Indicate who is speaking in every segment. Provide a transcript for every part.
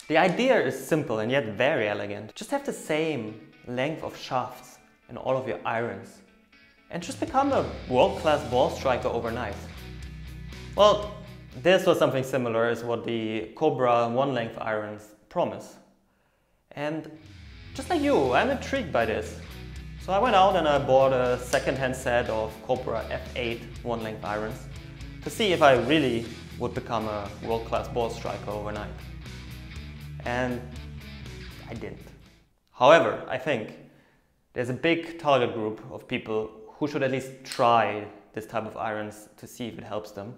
Speaker 1: The idea is simple and yet very elegant. Just have the same length of shafts in all of your irons and just become a world-class ball striker overnight. Well, this was something similar as what the Cobra one-length irons promise. And just like you, I'm intrigued by this. So I went out and I bought a second-hand set of Cobra F8 one-length irons to see if I really would become a world-class ball striker overnight. And I didn't. However, I think there's a big target group of people who should at least try this type of irons to see if it helps them.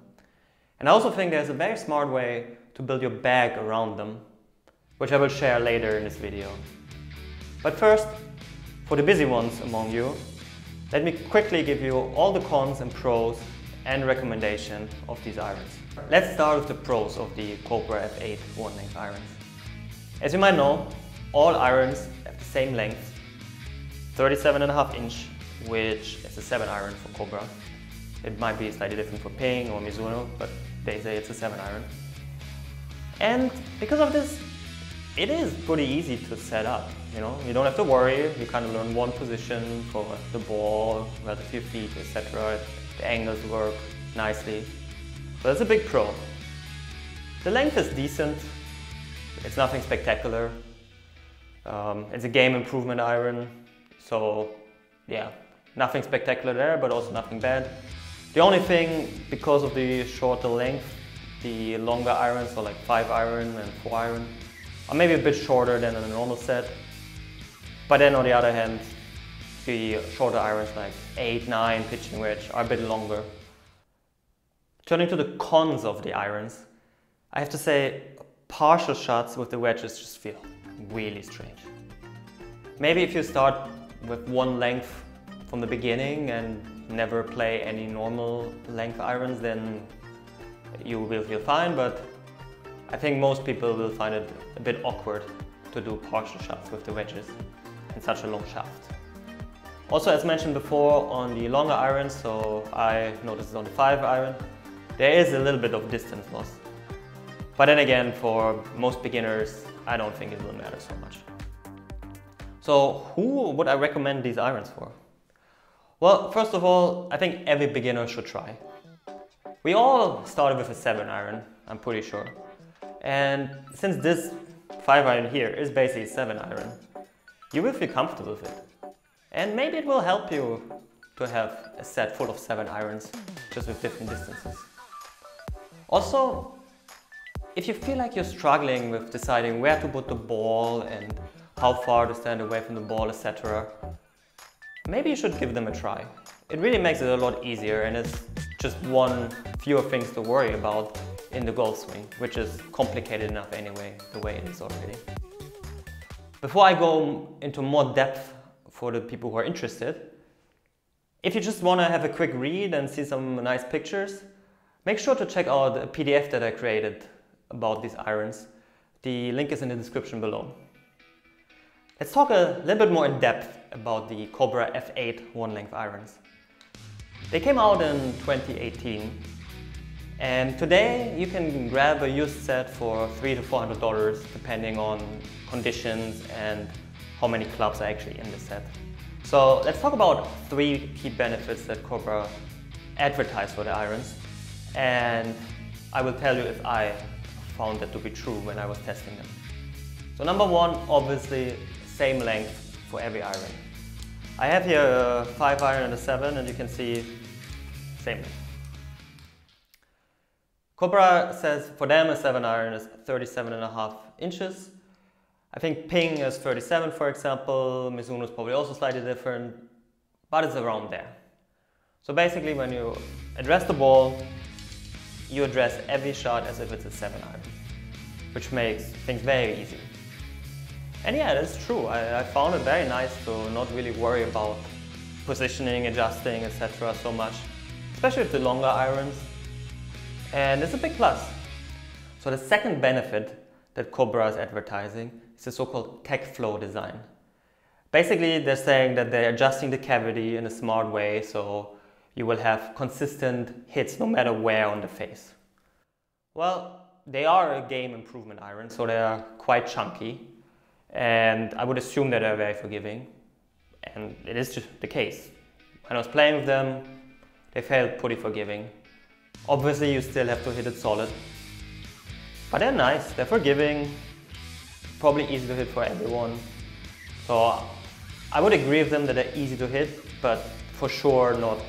Speaker 1: And I also think there's a very smart way to build your bag around them, which I will share later in this video. But first, for the busy ones among you, let me quickly give you all the cons and pros and recommendation of these irons. Let's start with the pros of the Cobra F8 one-length irons. As you might know, all irons have the same length, 37.5 inch, which is a 7 iron for Cobra. It might be slightly different for Ping or Mizuno, but they say it's a 7 iron. And because of this, it is pretty easy to set up. You don't have to worry. You kind of learn one position for the ball, relative to your feet, etc. The angles work nicely. So that's a big pro. The length is decent. It's nothing spectacular. It's a game improvement iron. So yeah, nothing spectacular there, but also nothing bad. The only thing, because of the shorter length, the longer irons, so like 5 iron and 4 iron, are maybe a bit shorter than in a normal set. But then on the other hand, the shorter irons like 8, 9 pitching wedge are a bit longer. Turning to the cons of the irons, I have to say partial shots with the wedges just feel really strange. Maybe if you start with one length from the beginning and never play any normal length irons, then you will feel fine, but I think most people will find it a bit awkward to do partial shots with the wedges and such a long shaft. Also, as mentioned before, on the longer irons, so I noticed on the 5 iron, there is a little bit of distance loss. But then again, for most beginners, I don't think it will matter so much. So who would I recommend these irons for? Well, first of all, I think every beginner should try. We all started with a 7 iron, I'm pretty sure. And since this 5 iron here is basically a 7 iron, you will feel comfortable with it. And maybe it will help you to have a set full of 7 irons, just with different distances. Also, if you feel like you're struggling with deciding where to put the ball and how far to stand away from the ball, etc., maybe you should give them a try. It really makes it a lot easier, and it's just one fewer things to worry about in the golf swing, which is complicated enough anyway, the way it is already. Before I go into more depth for the people who are interested, if you just want to have a quick read and see some nice pictures, make sure to check out a PDF that I created about these irons. The link is in the description below. Let's talk a little bit more in depth about the Cobra F8 one-length irons. They came out in 2018, and today you can grab a used set for $300 to $400 depending on conditions and how many clubs are actually in the set. So let's talk about 3 key benefits that Cobra advertise for the irons, and I will tell you if I found that to be true when I was testing them. So number 1, obviously same length for every iron. I have here a 5 iron and a 7, and you can see same length. Cobra says for them a 7 iron is 37.5 inches. I think Ping is 37, for example. Mizuno is probably also slightly different, but it's around there. So basically when you address the ball, you address every shot as if it's a 7 iron, which makes things very easy. And yeah, that's true. I found it very nice to not really worry about positioning, adjusting, etc. so much, especially with the longer irons. And it's a big plus. So the second benefit that Cobra is advertising is the so-called tech flow design. Basically, they're saying that they're adjusting the cavity in a smart way, so you will have consistent hits no matter where on the face. Well, they are a game improvement iron, so they are quite chunky, and I would assume that they're very forgiving, and it is just the case. When I was playing with them, they felt pretty forgiving. Obviously you still have to hit it solid, but they're nice, they're forgiving, probably easy to hit for everyone. So I would agree with them that they're easy to hit, but for sure not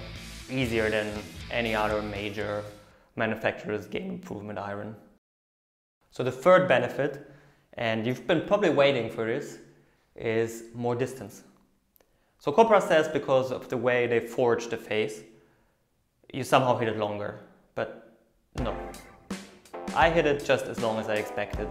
Speaker 1: easier than any other major manufacturer's game improvement iron. So the third benefit, and you've been probably waiting for this, is more distance. So Cobra says because of the way they forge the face, you somehow hit it longer, but no. I hit it just as long as I expected.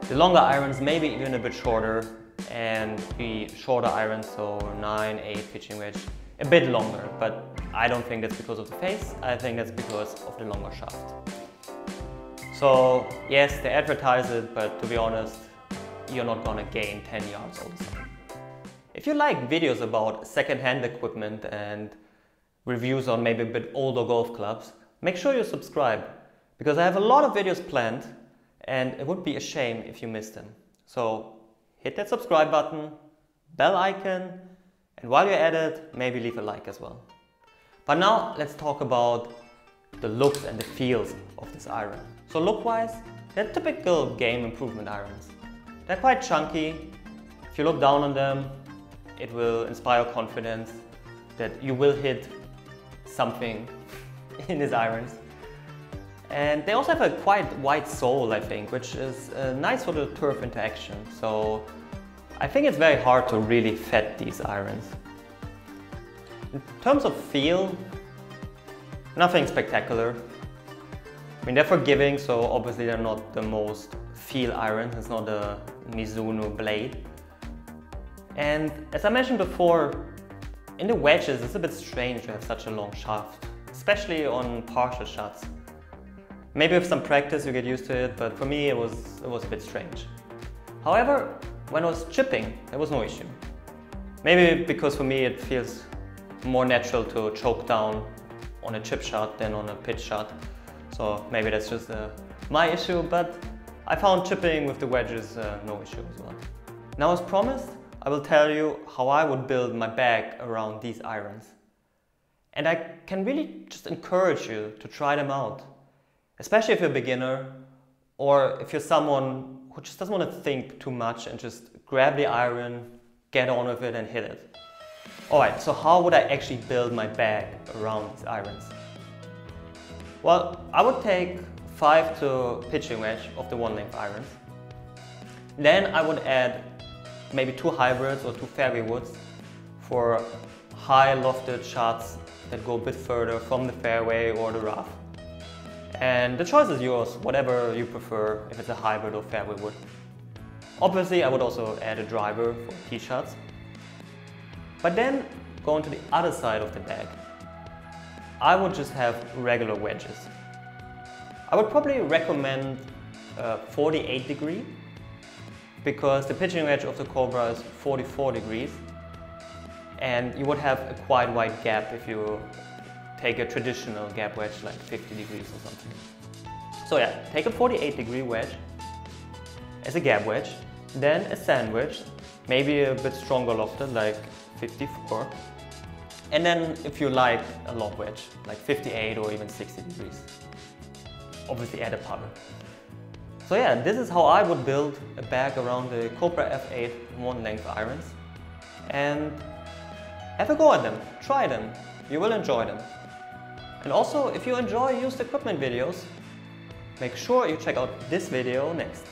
Speaker 1: The longer irons maybe even a bit shorter, and the shorter irons, so 9, 8 pitching wedge, a bit longer, but I don't think that's because of the face, I think that's because of the longer shaft. So yes, they advertise it, but to be honest, you're not gonna gain 10 yards all the time. If you like videos about second-hand equipment and reviews on maybe a bit older golf clubs, make sure you subscribe, because I have a lot of videos planned and it would be a shame if you missed them. So hit that subscribe button, bell icon, and while you're at it, maybe leave a like as well. But now let's talk about the looks and the feels of this iron. So look-wise, they're typical game improvement irons. They're quite chunky. If you look down on them, it will inspire confidence that you will hit something in these irons. And they also have a quite wide sole, I think, which is nice for the turf interaction. So I think it's very hard to really fet these irons. In terms of feel, nothing spectacular. I mean, they're forgiving, so obviously they're not the most feel irons. It's not a Mizuno blade. And as I mentioned before, in the wedges, it's a bit strange to have such a long shaft, especially on partial shots. Maybe with some practice you get used to it, but for me it was a bit strange. However, when I was chipping, there was no issue. Maybe because for me it feels more natural to choke down on a chip shot than on a pitch shot. So maybe that's just my issue, but I found chipping with the wedges no issue as well. Now, as promised, I will tell you how I would build my bag around these irons. And I can really just encourage you to try them out, especially if you're a beginner or if you're someone who just doesn't want to think too much and just grab the iron, get on with it and hit it. Alright, so how would I actually build my bag around these irons? Well, I would take 5 to pitching wedge of the 1-length irons. Then I would add maybe 2 hybrids or 2 fairway woods for high lofted shots that go a bit further from the fairway or the rough. And the choice is yours, whatever you prefer, if it's a hybrid or fairway wood. Obviously, I would also add a driver for tee shots. But then, going to the other side of the bag, I would just have regular wedges. I would probably recommend 48 degree, because the pitching wedge of the Cobra is 44 degrees, and you would have a quite wide gap if you take a traditional gap wedge like 50 degrees or something. So yeah, take a 48 degree wedge as a gap wedge, then a sandwich, maybe a bit stronger lofted like 54, and then if you like a lob wedge like 58 or even 60 degrees. Obviously add a putter. So yeah, this is how I would build a bag around the Cobra F8 1-length irons, and have a go at them, try them, you will enjoy them. And also, if you enjoy used equipment videos, make sure you check out this video next.